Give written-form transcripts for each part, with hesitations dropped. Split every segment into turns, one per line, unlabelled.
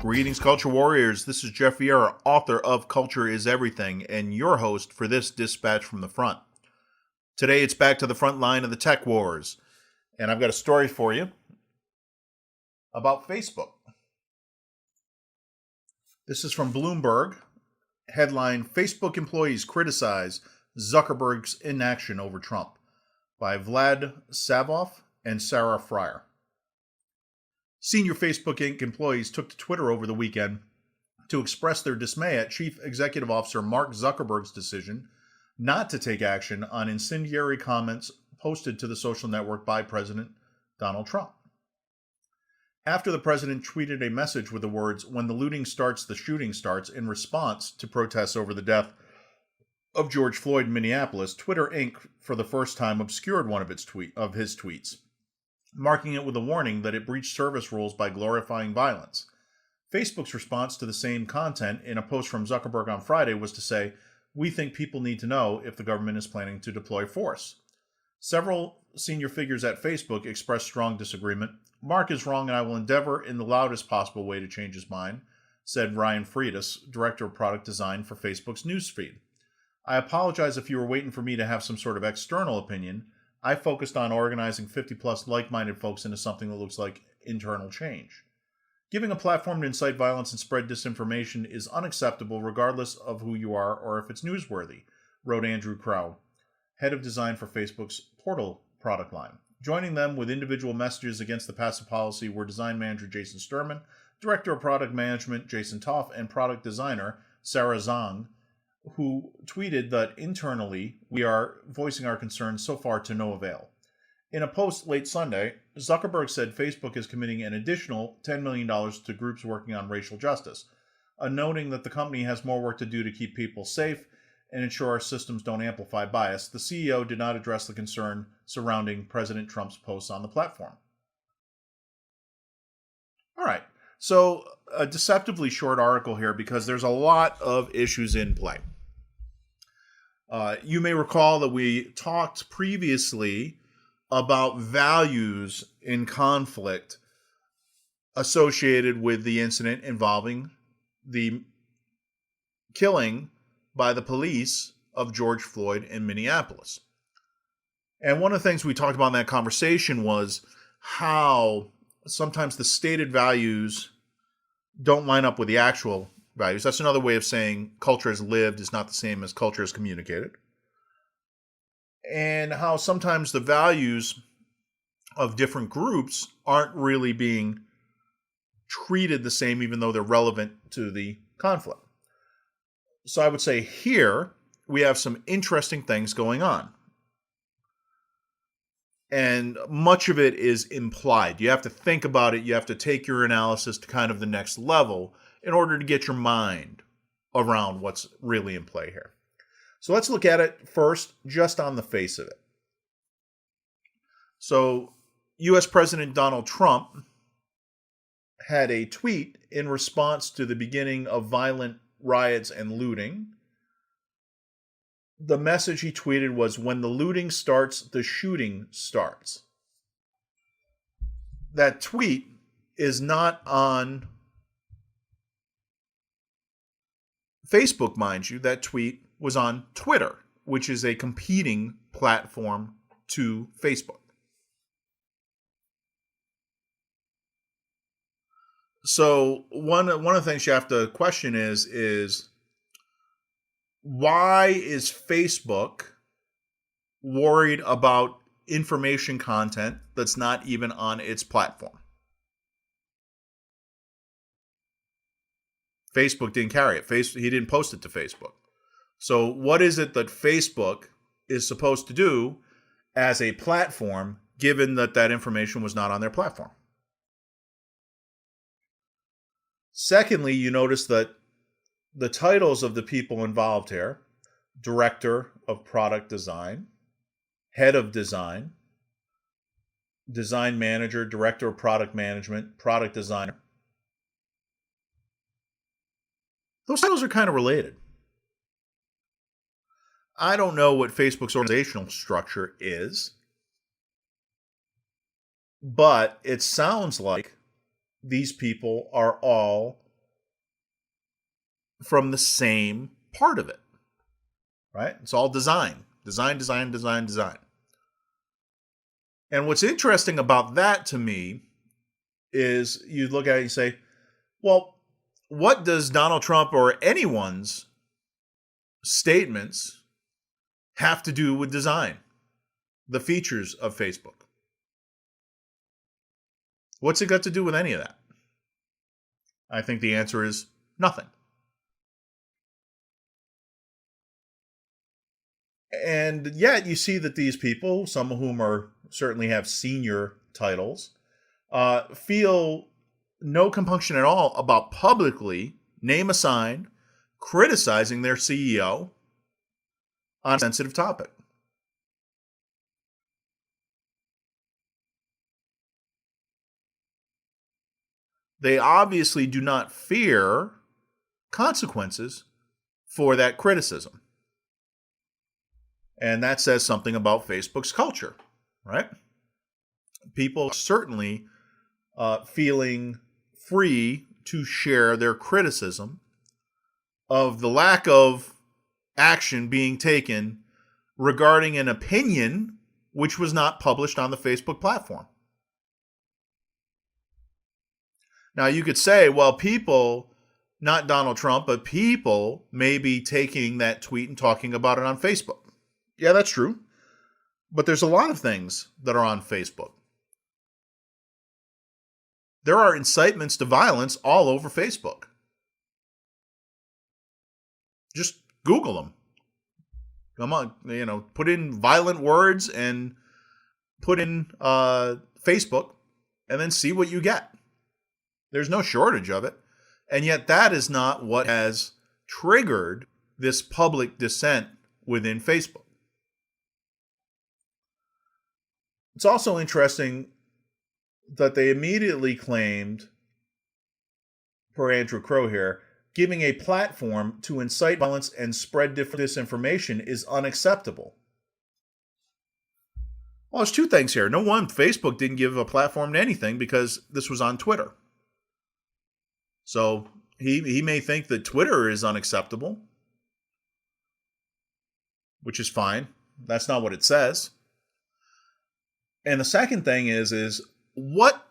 Greetings, Culture Warriors. This is Jeff Vieira, author of Culture is Everything, and your host for this Dispatch from the Front. Today, it's back to the front line of the tech wars, and I've got a story for you about Facebook. This is from Bloomberg. Headline, Facebook employees criticize Zuckerberg's inaction over Trump, by Vlad Savov and Sarah Fryer. Senior Facebook Inc. employees took to Twitter over the weekend to express their dismay at Chief Executive Officer Mark Zuckerberg's decision not to take action on incendiary comments posted to the social network by President Donald Trump. After the president tweeted a message with the words, "When the looting starts, the shooting starts," in response to protests over the death of George Floyd in Minneapolis, Twitter Inc. for the first time obscured one of his tweets, marking it with a warning that it breached service rules by glorifying violence. Facebook's response to the same content in a post from Zuckerberg on Friday was to say, "We think people need to know if the government is planning to deploy force." Several senior figures at Facebook expressed strong disagreement. "Mark is wrong, and I will endeavor in the loudest possible way to change his mind," said Ryan Freitas, Director of Product Design for Facebook's newsfeed. "I apologize if you were waiting for me to have some sort of external opinion. I focused on organizing 50-plus like-minded folks into something that looks like internal change. Giving a platform to incite violence and spread disinformation is unacceptable regardless of who you are or if it's newsworthy," wrote Andrew Crow, head of design for Facebook's Portal product line. Joining them with individual messages against the passive policy were design manager Jason Sturman, director of product management Jason Toff, and product designer Sarah Zhang, who tweeted that internally, "We are voicing our concerns so far to no avail." In a post late Sunday, Zuckerberg said Facebook is committing an additional $10 million to groups working on racial justice, noting that the company has more work to do to keep people safe and ensure our systems don't amplify bias. The CEO did not address the concern surrounding President Trump's posts on the platform. All right, so a deceptively short article here because there's a lot of issues in play. You may recall that we talked previously about values in conflict associated with the incident involving the killing by the police of George Floyd in Minneapolis. And one of the things we talked about in that conversation was how sometimes the stated values don't line up with the actual values. That's another way of saying culture as lived is not the same as culture as communicated. And how sometimes the values of different groups aren't really being treated the same, even though they're relevant to the conflict. So I would say here we have some interesting things going on. And much of it is implied. You have to think about it. You have to take your analysis to kind of the next level in order to get your mind around what's really in play here. So let's look at it first, just on the face of it. So U.S. President Donald Trump had a tweet in response to the beginning of violent riots and looting. The message he tweeted was, "When the looting starts, the shooting starts." That tweet is not on Facebook, mind you. That tweet was on Twitter, which is a competing platform to Facebook. So one of the things you have to question is why is Facebook worried about information content that's not even on its platform? Facebook didn't carry it. He didn't post it to Facebook. So what is it that Facebook is supposed to do as a platform, given that that information was not on their platform? Secondly, you notice that the titles of the people involved here, Director of Product Design, Head of Design, Design Manager, Director of Product Management, Product Designer, those titles are kind of related. I don't know what Facebook's organizational structure is, but it sounds like these people are all from the same part of it, right? It's all design, design, design, design, design. And what's interesting about that to me is you look at it and say, well, what does Donald Trump or anyone's statements have to do with design, the features of Facebook? What's it got to do with any of that? I think the answer is nothing. And yet you see that these people, some of whom are certainly have senior titles, feel no compunction at all about publicly, name a sign, criticizing their CEO on a sensitive topic. They obviously do not fear consequences for that criticism. And that says something about Facebook's culture, right? People certainly feeling free to share their criticism of the lack of action being taken regarding an opinion which was not published on the Facebook platform. Now, you could say, well, people, not Donald Trump, but people may be taking that tweet and talking about it on Facebook. Yeah, that's true. But there's a lot of things that are on Facebook. There are incitements to violence all over Facebook. Just Google them. Come on, put in violent words and put in Facebook and then see what you get. There's no shortage of it. And yet that is not what has triggered this public dissent within Facebook. It's also interesting that they immediately claimed, per Andrew Crow here, giving a platform to incite violence and spread disinformation is unacceptable. Well, there's two things here. No one, Facebook didn't give a platform to anything because this was on Twitter. So he may think that Twitter is unacceptable, which is fine. That's not what it says. And the second thing is what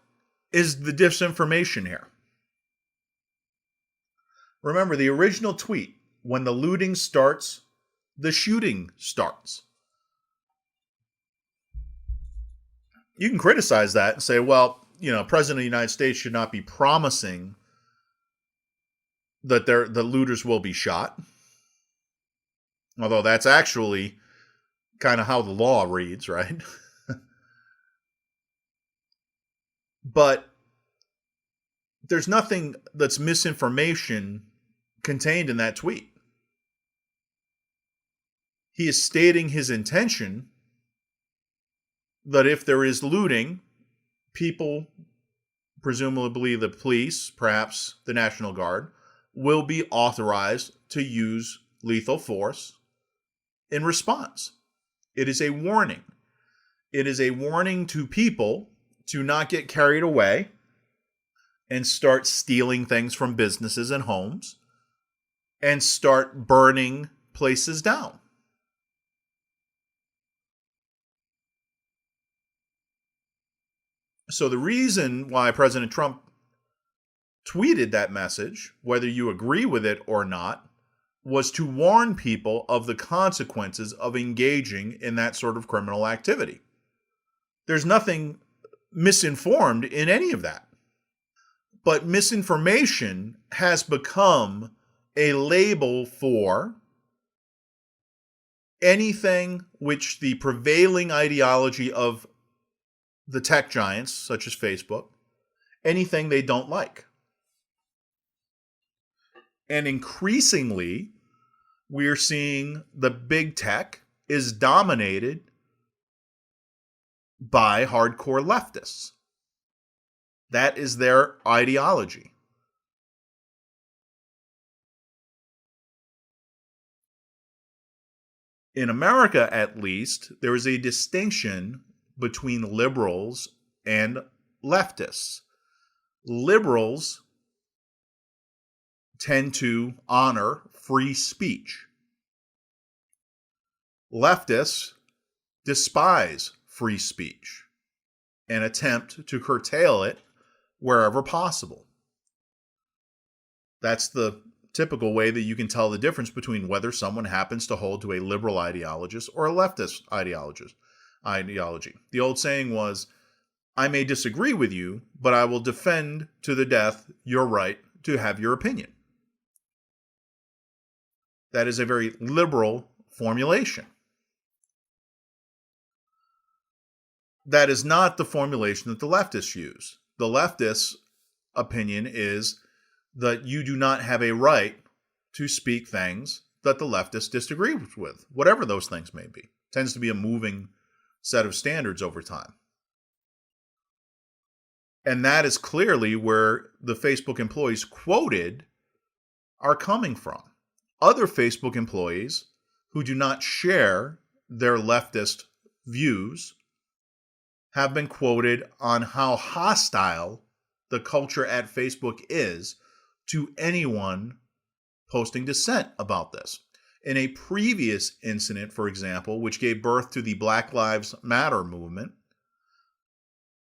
is the disinformation here? Remember, the original tweet, when the looting starts, the shooting starts. You can criticize that and say, well, President of the United States should not be promising that the looters will be shot. Although that's actually kind of how the law reads, right? But there's nothing that's misinformation contained in that tweet. He is stating his intention that if there is looting, people, presumably the police, perhaps the National Guard, will be authorized to use lethal force in response. It is a warning. It is a warning to people to not get carried away and start stealing things from businesses and homes and start burning places down. So the reason why President Trump tweeted that message, whether you agree with it or not, was to warn people of the consequences of engaging in that sort of criminal activity. There's nothing misinformed in any of that. But misinformation has become a label for anything which the prevailing ideology of the tech giants, such as Facebook, anything they don't like. And increasingly, we're seeing the big tech is dominated by hardcore leftists. That is their ideology. In America, at least, there is a distinction between liberals and leftists. Liberals tend to honor free speech. Leftists despise free speech and attempt to curtail it wherever possible. That's the typical way that you can tell the difference between whether someone happens to hold to a liberal ideologist or a leftist ideology. The old saying was, I may disagree with you, but I will defend to the death your right to have your opinion. That is a very liberal formulation. That is not the formulation that the leftists use. The leftists' opinion is that you do not have a right to speak things that the leftists disagree with, whatever those things may be. It tends to be a moving set of standards over time. And that is clearly where the Facebook employees quoted are coming from. Other Facebook employees who do not share their leftist views have been quoted on how hostile the culture at Facebook is to anyone posting dissent about this. In a previous incident, for example, which gave birth to the Black Lives Matter movement,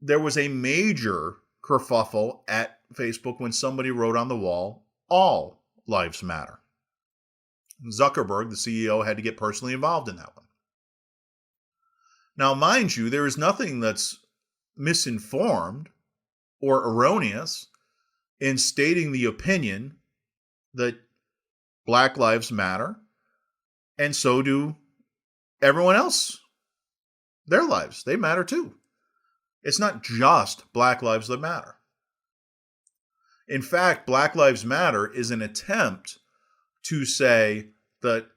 there was a major kerfuffle at Facebook when somebody wrote on the wall, "All lives matter." Zuckerberg, the CEO, had to get personally involved in that one. Now, mind you, there is nothing that's misinformed or erroneous in stating the opinion that Black lives matter, and so do everyone else. Their lives, they matter too. It's not just Black lives that matter. In fact, Black Lives Matter is an attempt to say that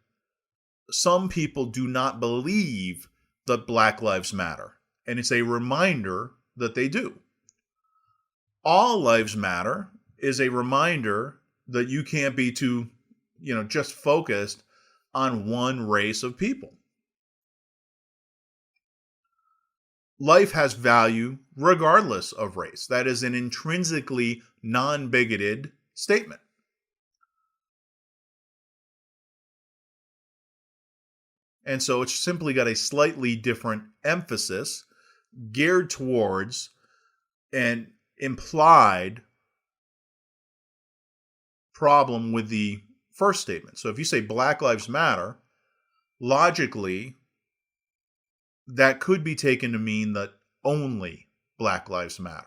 some people do not believe that Black lives matter. And it's a reminder that they do. All lives matter is a reminder that you can't be too, just focused on one race of people. Life has value regardless of race. That is an intrinsically non-bigoted statement. And so it's simply got a slightly different emphasis geared towards an implied problem with the first statement. So if you say Black Lives Matter, logically, that could be taken to mean that only Black Lives Matter.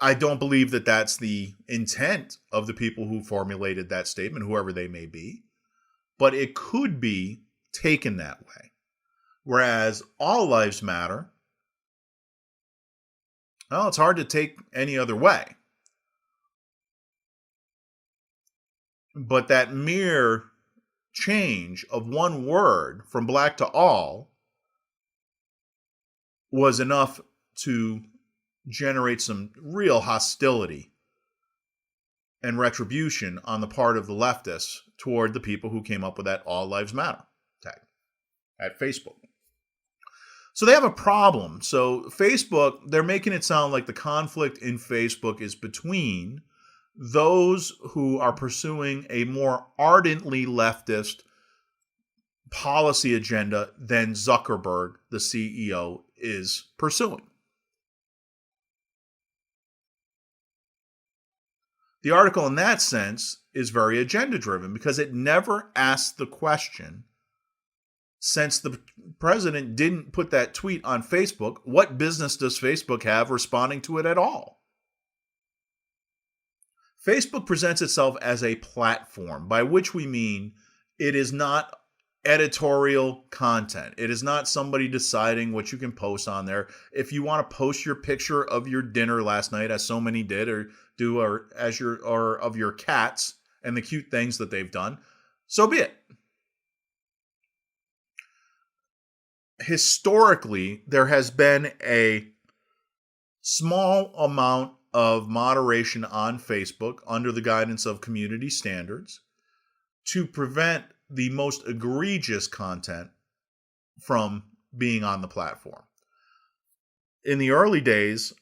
I don't believe that that's the intent of the people who formulated that statement, whoever they may be, but it could be taken that way. Whereas all lives matter, well, it's hard to take any other way. But that mere change of one word from black to all was enough to generate some real hostility and retribution on the part of the leftists toward the people who came up with that All Lives Matter tag at Facebook. So they have a problem. So Facebook, they're making it sound like the conflict in Facebook is between those who are pursuing a more ardently leftist policy agenda than Zuckerberg, the CEO, is pursuing. The article in that sense is very agenda-driven because it never asks the question, since the president didn't put that tweet on Facebook, what business does Facebook have responding to it at all? Facebook presents itself as a platform, by which we mean it is not editorial content. It is not somebody deciding what you can post on there. If you want to post your picture of your dinner last night, as so many did, or do, or of your cats and the cute things that they've done, so be it. Historically, there has been a small amount of moderation on Facebook under the guidance of community standards to prevent the most egregious content from being on the platform. In the early days,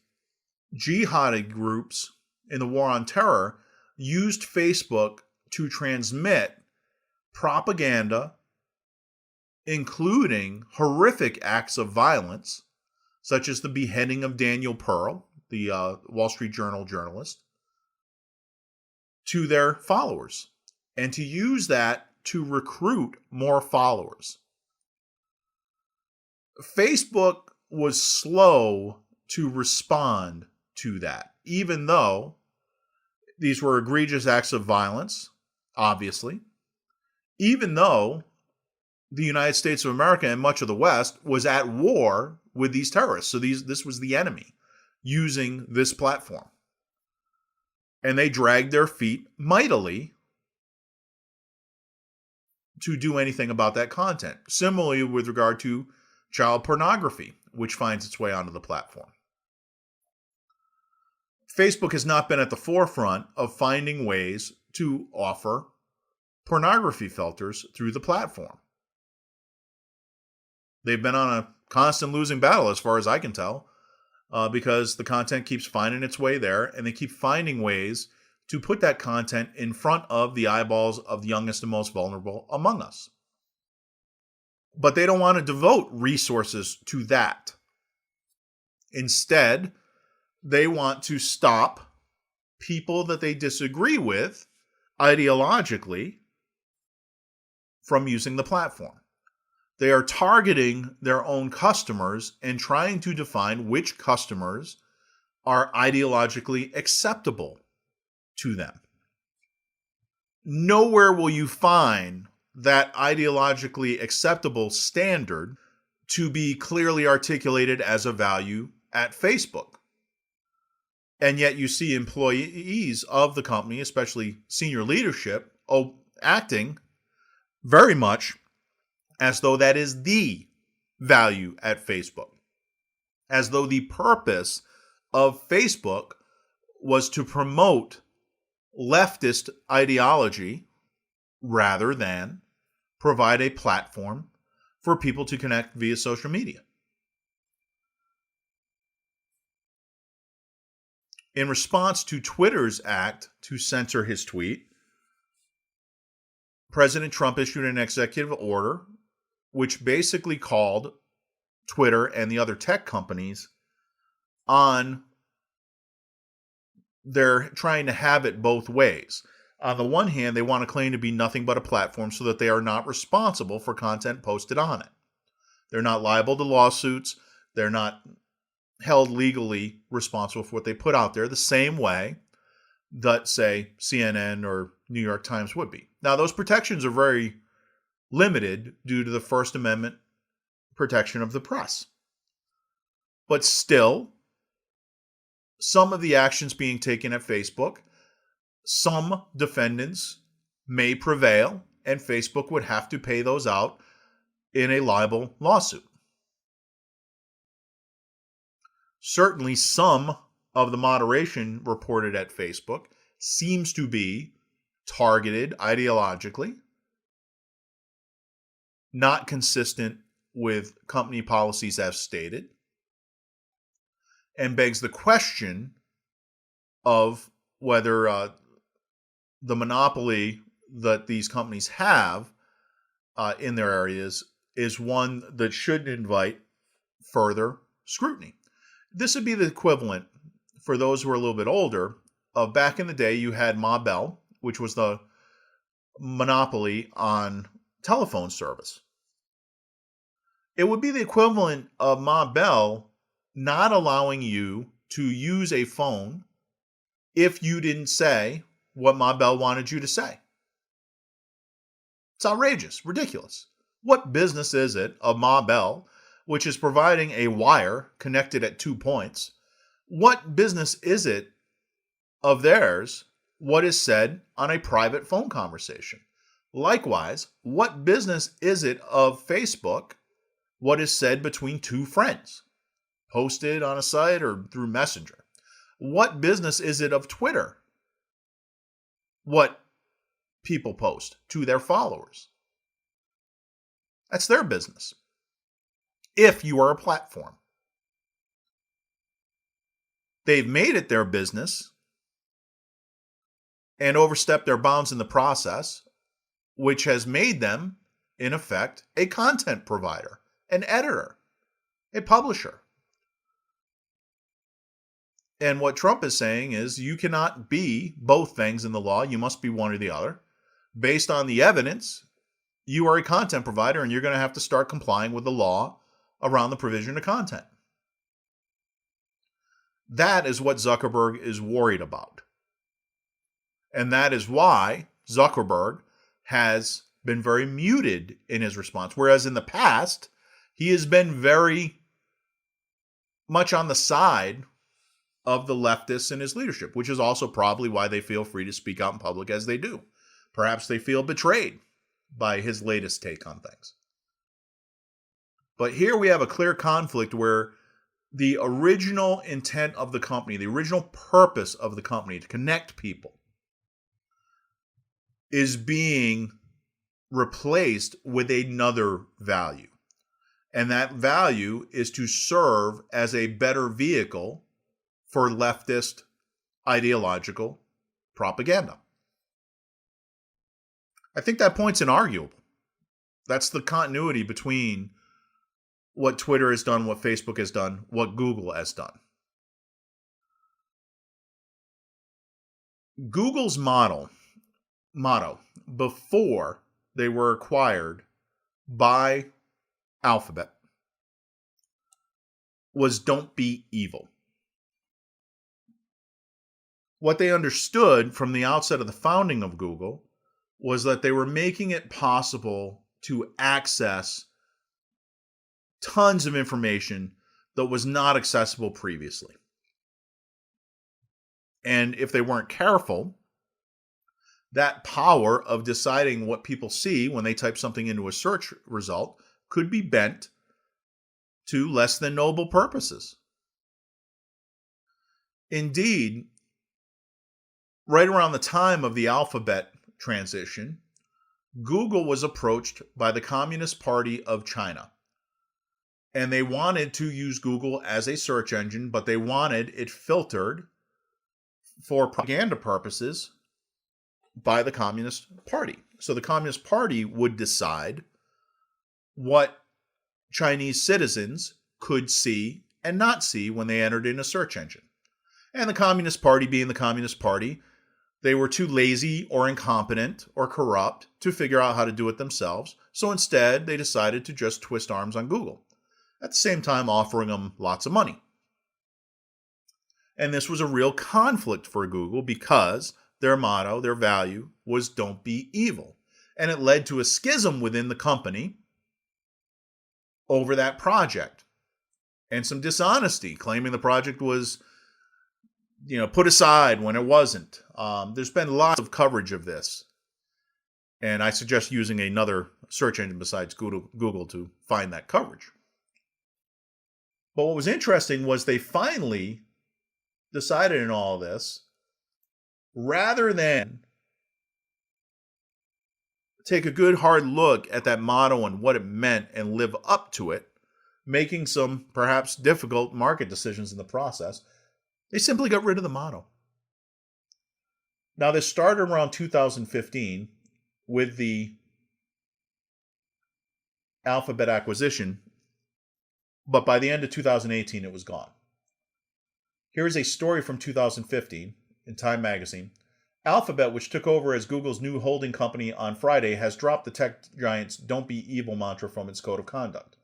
jihadi groups in the war on terror used Facebook to transmit propaganda, including horrific acts of violence, such as the beheading of Daniel Pearl, the Wall Street Journal journalist, to their followers, and to use that to recruit more followers. Facebook was slow to respond to that, even though these were egregious acts of violence, obviously, even though the United States of America and much of the West was at war with these terrorists. So this was the enemy using this platform. And they dragged their feet mightily to do anything about that content. Similarly, with regard to child pornography, which finds its way onto the platform. Facebook has not been at the forefront of finding ways to offer pornography filters through the platform. They've been on a constant losing battle, as far as I can tell, because the content keeps finding its way there, and they keep finding ways to put that content in front of the eyeballs of the youngest and most vulnerable among us. But they don't want to devote resources to that. Instead, they want to stop people that they disagree with ideologically from using the platform. They are targeting their own customers and trying to define which customers are ideologically acceptable to them. Nowhere will you find that ideologically acceptable standard to be clearly articulated as a value at Facebook. And yet you see employees of the company, especially senior leadership, acting very much as though that is the value at Facebook. As though the purpose of Facebook was to promote leftist ideology rather than provide a platform for people to connect via social media. In response to Twitter's act to censor his tweet, President Trump issued an executive order which basically called Twitter and the other tech companies on they're trying to have it both ways. On the one hand, they want to claim to be nothing but a platform so that they are not responsible for content posted on it. They're not liable to lawsuits. They're not held legally responsible for what they put out there the same way that, say, CNN or New York Times would be. Now, those protections are very limited due to the First Amendment protection of the press. But still, some of the actions being taken at Facebook, some defendants may prevail, and Facebook would have to pay those out in a libel lawsuit. Certainly, some of the moderation reported at Facebook seems to be targeted ideologically, not consistent with company policies as stated, and begs the question of whether the monopoly that these companies have in their areas is one that should invite further scrutiny. This would be the equivalent, for those who are a little bit older, of back in the day you had Ma Bell, which was the monopoly on telephone service. It would be the equivalent of Ma Bell not allowing you to use a phone if you didn't say what Ma Bell wanted you to say. It's outrageous, ridiculous. What business is it of Ma Bell, which is providing a wire connected at 2 points? What business is it of theirs what is said on a private phone conversation? Likewise, what business is it of Facebook what is said between two friends, posted on a site or through Messenger? What business is it of Twitter what people post to their followers? That's their business. If you are a platform, they've made it their business and overstepped their bounds in the process, which has made them, in effect, a content provider, an editor, a publisher. And what Trump is saying is you cannot be both things in the law. You must be one or the other. Based on the evidence, you are a content provider and you're going to have to start complying with the law around the provision of content. That is what Zuckerberg is worried about. And that is why Zuckerberg has been very muted in his response. Whereas in the past, he has been very much on the side of the leftists in his leadership, which is also probably why they feel free to speak out in public as they do. Perhaps they feel betrayed by his latest take on things. But here we have a clear conflict where the original intent of the company, the original purpose of the company to connect people, is being replaced with another value. And that value is to serve as a better vehicle for leftist ideological propaganda. I think that point's inarguable. That's the continuity between what Twitter has done, what Facebook has done, what Google has done. Google's motto before they were acquired by Alphabet was "Don't be evil." What they understood from the outset of the founding of Google was that they were making it possible to access tons of information that was not accessible previously. And if they weren't careful, that power of deciding what people see when they type something into a search result could be bent to less than noble purposes. Indeed, right around the time of the Alphabet transition, Google was approached by the Communist Party of China. And they wanted to use Google as a search engine, but they wanted it filtered for propaganda purposes by the Communist Party. So the Communist Party would decide what Chinese citizens could see and not see when they entered in a search engine. And the Communist Party, being the Communist Party, they were too lazy or incompetent or corrupt to figure out how to do it themselves. So instead, they decided to just twist arms on Google, at the same time offering them lots of money. And this was a real conflict for Google because their motto, their value, was "Don't be evil." And it led to a schism within the company over that project and some dishonesty, claiming the project was put aside when it wasn't. There's been lots of coverage of this. And I suggest using another search engine besides Google to find that coverage. But what was interesting was they finally decided in all of this, rather than take a good hard look at that motto and what it meant and live up to it, making some perhaps difficult market decisions in the process, they simply got rid of the motto. Now, this started around 2015 with the Alphabet acquisition, but by the end of 2018, it was gone. Here's a story from 2015 in Time magazine. Alphabet, which took over as Google's new holding company on Friday, has dropped the tech giant's "Don't be evil" mantra from its code of conduct.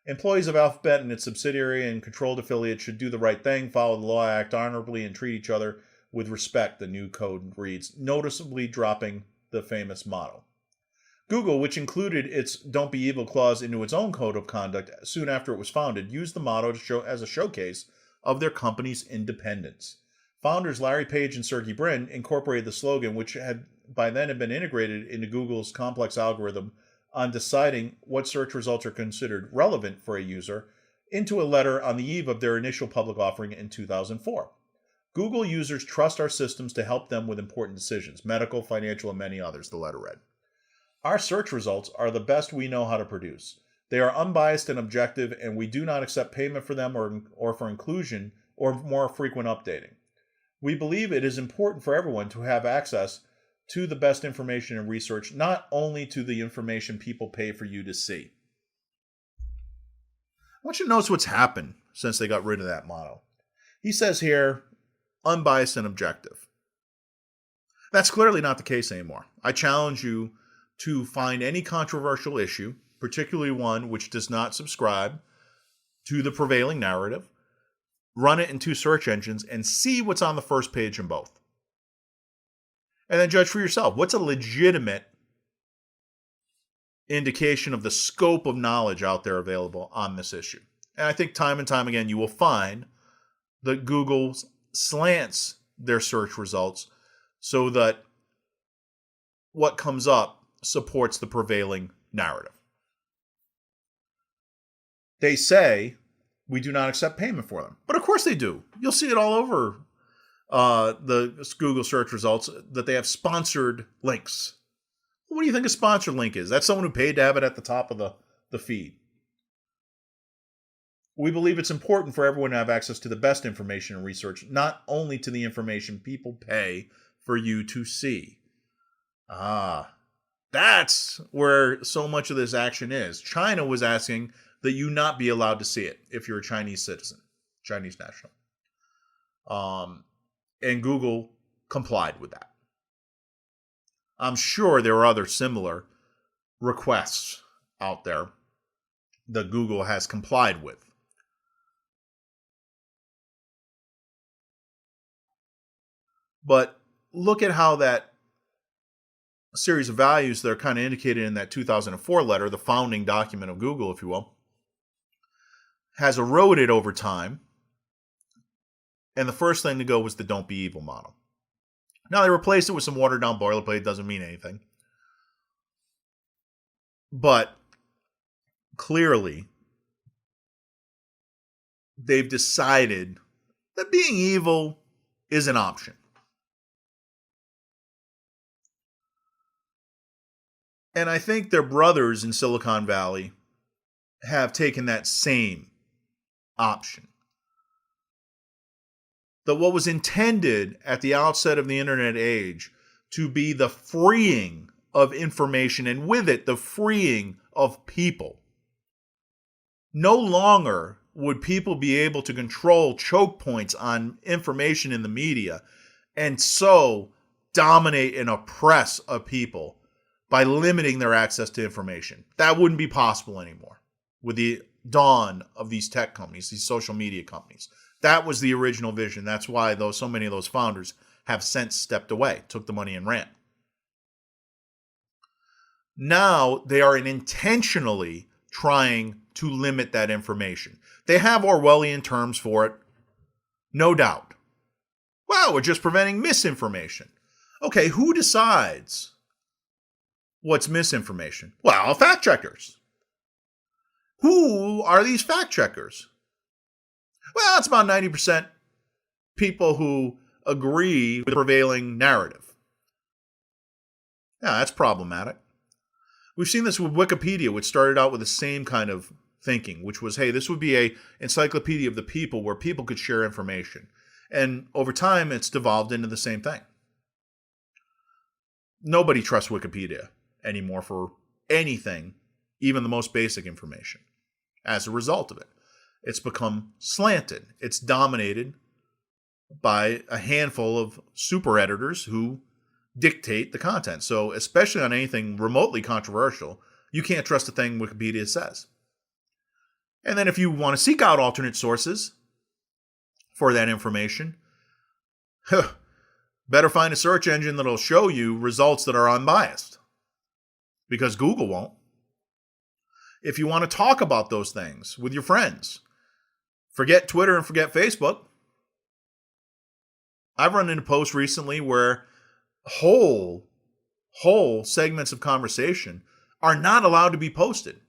Employees of Alphabet and its subsidiary and controlled affiliates should do the right thing, follow the law, act honorably, and treat each other with respect, the new code reads, noticeably dropping the famous motto. Google, which included its "Don't be evil" clause into its own code of conduct soon after it was founded, used the motto to show as a showcase of their company's independence. Founders Larry Page and Sergey Brin incorporated the slogan, which had by then been integrated into Google's complex algorithm on deciding what search results are considered relevant for a user, into a letter on the eve of their initial public offering in 2004. Google users trust our systems to help them with important decisions, medical, financial, and many others, the letter read. Our search results are the best we know how to produce. They are unbiased and objective, and we do not accept payment for them or for inclusion or more frequent updating. We believe it is important for everyone to have access to the best information and research, not only to the information people pay for you to see. I want you to notice what's happened since they got rid of that motto. He says here, unbiased and objective. That's clearly not the case anymore. I challenge you to find any controversial issue, particularly one which does not subscribe to the prevailing narrative, run it in 2 search engines, and see what's on the first page in both. And then judge for yourself. What's a legitimate indication of the scope of knowledge out there available on this issue? And I think time and time again you will find that Google slants their search results so that what comes up supports the prevailing narrative. They say we do not accept payment for them. But of course they do. You'll see it all over the Google search results that they have sponsored links. What do you think a sponsored link is? That's someone who paid to have it at the top of the feed. We believe it's important for everyone to have access to the best information and research, not only to the information people pay for you to see. That's where so much of this action is. China was asking that you not be allowed to see it if you're a Chinese citizen, Chinese national. And Google complied with that. I'm sure there are other similar requests out there that Google has complied with. But look at how that series of values that are kind of indicated in that 2004 letter, the founding document of Google, if you will, has eroded over time. And the first thing to go was the don't be evil model. Now they replaced it with some watered down boilerplate. Doesn't mean anything. But clearly, they've decided that being evil is an option. And I think their brothers in Silicon Valley have taken that same option. That what was intended at the outset of the internet age to be the freeing of information, and with it the freeing of people. No longer would people be able to control choke points on information in the media and so dominate and oppress a people by limiting their access to information. That wouldn't be possible anymore with the dawn of these tech companies, these social media companies. That was the original vision. That's why so many of those founders have since stepped away, took the money and ran. Now they are intentionally trying to limit that information. They have Orwellian terms for it, no doubt. Well, we're just preventing misinformation. Okay, who decides what's misinformation? Well, fact checkers. Who are these fact checkers? Well, it's about 90% people who agree with the prevailing narrative. Yeah, that's problematic. We've seen this with Wikipedia, which started out with the same kind of thinking, which was, hey, this would be an encyclopedia of the people where people could share information. And over time, it's devolved into the same thing. Nobody trusts Wikipedia anymore for anything, even the most basic information. As a result of it, it's become slanted. It's dominated by a handful of super editors who dictate the content. So especially on anything remotely controversial, you can't trust a thing Wikipedia says. And then if you want to seek out alternate sources for that information, better find a search engine that'll show you results that are unbiased, because Google won't. If you want to talk about those things with your friends, forget Twitter and forget Facebook. I've run into posts recently where whole segments of conversation are not allowed to be posted.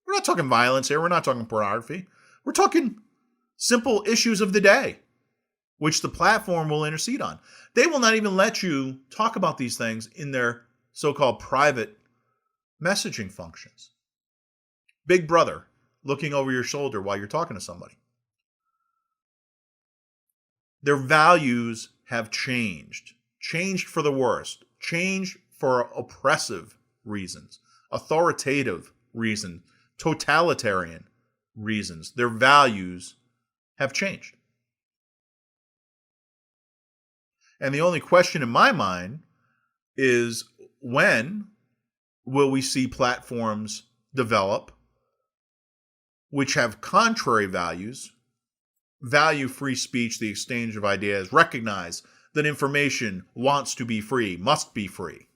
We're not talking violence here. We're not talking pornography. We're talking simple issues of the day, which the platform will intercede on. They will not even let you talk about these things in their so-called private messaging functions. Big brother looking over your shoulder while you're talking to somebody. Their values have changed for the worst, changed for oppressive reasons, authoritative reasons, totalitarian reasons. Their values have changed. And the only question in my mind is, when will we see platforms develop which have contrary values, value free speech, the exchange of ideas, recognize that information wants to be free, must be free?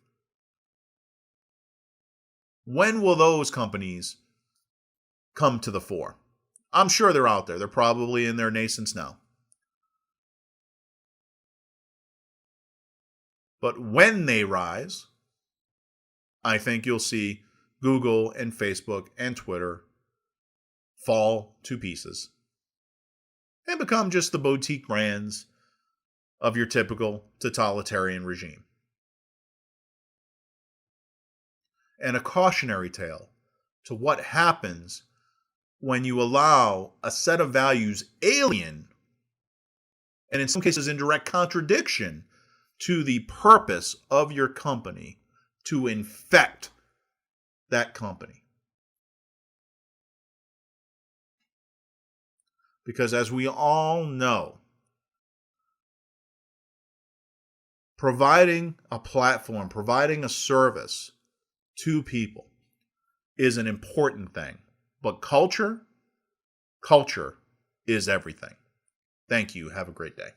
When will those companies come to the fore? I'm sure they're out there. They're probably in their nascence now. But when they rise, I think you'll see Google and Facebook and Twitter fall to pieces and become just the boutique brands of your typical totalitarian regime. And a cautionary tale to what happens when you allow a set of values alien, and in some cases in direct contradiction to the purpose of your company, to infect that company. Because as we all know, providing a platform, providing a service to people is an important thing. But culture is everything. Thank you. Have a great day.